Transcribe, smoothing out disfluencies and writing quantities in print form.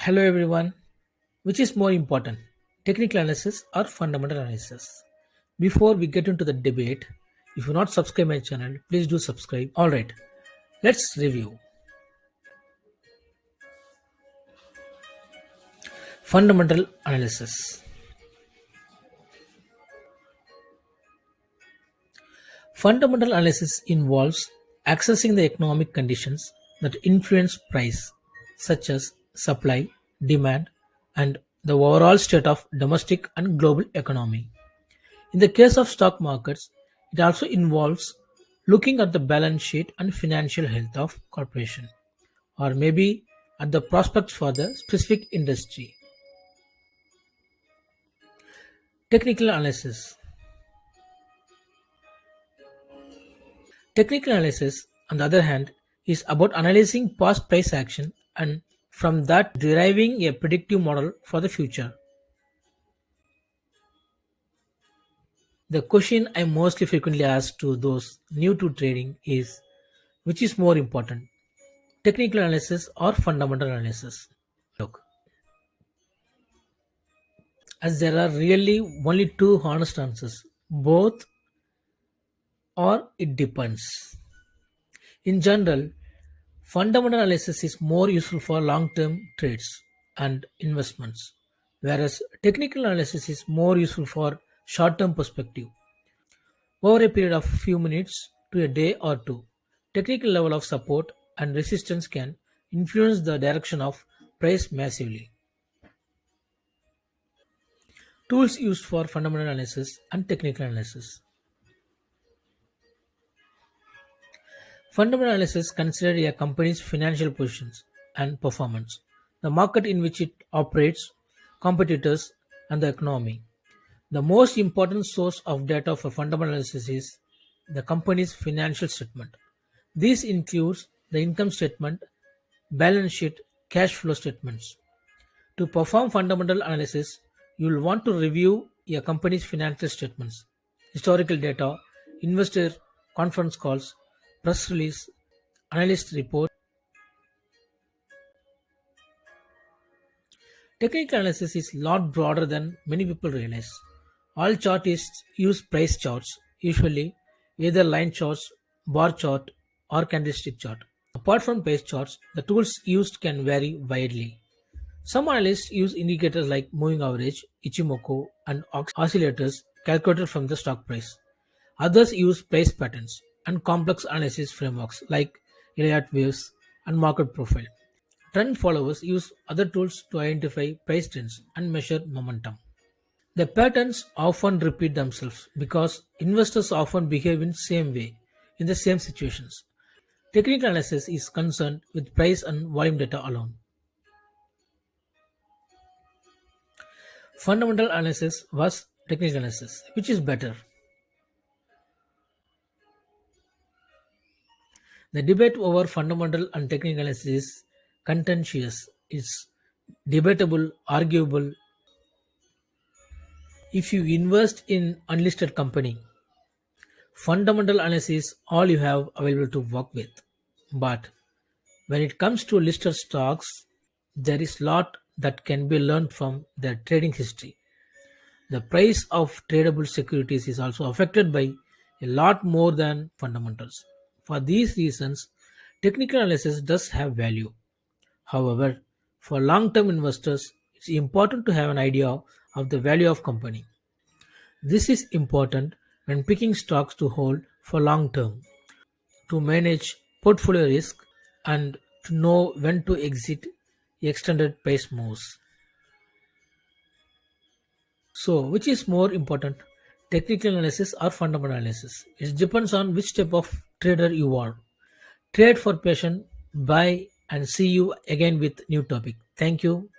Hello everyone. Which is more important, technical analysis or fundamental analysis? Before we get into the debate, if you not subscribe my channel, please do subscribe. Alright, let's review. Fundamental analysis. Fundamental analysis involves accessing the economic conditions that influence price, such as supply, demand, and the overall state of domestic and global economy. In the case of stock markets, it also involves looking at the balance sheet and financial health of corporation, or maybe at the prospects for the specific industry. Technical analysis. Technical analysis, on the other hand, is about analyzing past price action and from that deriving a predictive model for the future. The question I mostly frequently ask to those new to trading is which is more important, technical analysis or fundamental analysis? Look, as there are really only two honest answers, both or it depends. In general, fundamental analysis is more useful for long term trades and investments, whereas technical analysis is more useful for short term perspective. Over a period of few minutes to a day or two, technical level of support and resistance can influence the direction of price massively. Tools used for fundamental analysis and technical analysis. Fundamental analysis considers a company's financial positions and performance, the market in which it operates, competitors, and the economy. The most important source of data for fundamental analysis is the company's financial statement. This includes the income statement, balance sheet, cash flow statements. To perform fundamental analysis, you will want to review a company's financial statements, historical data, investor conference calls, press release, analyst report. Technical analysis is a lot broader than many people realize. All chartists use price charts, usually either line charts, bar chart, or candlestick chart. Apart from price charts, the tools used can vary widely. Some analysts use indicators like moving average, Ichimoku, and oscillators calculated from the stock price. Others use price patterns and complex analysis frameworks like Elliott waves and market profile. Trend followers use other tools to identify price trends and measure momentum. The patterns often repeat themselves because investors often behave in same way in the same situations. Technical analysis is concerned with price and volume data alone. Fundamental analysis was technical analysis, which is better. The debate over fundamental and technical analysis is contentious. It's debatable, arguable. If you invest in unlisted company, fundamental analysis is all you have available to work with. But when it comes to listed stocks, there is lot that can be learned from their trading history. The price of tradable securities is also affected by a lot more than fundamentals. For these reasons, technical analysis does have value. However, for long-term investors, it's important to have an idea of the value of company. This is important when picking stocks to hold for long term, to manage portfolio risk, and to know when to exit extended price moves. So, which is more important, technical analysis or fundamental analysis? It depends on which type of trader you are. Trade for passion, buy, and see you again with new topic. Thank you.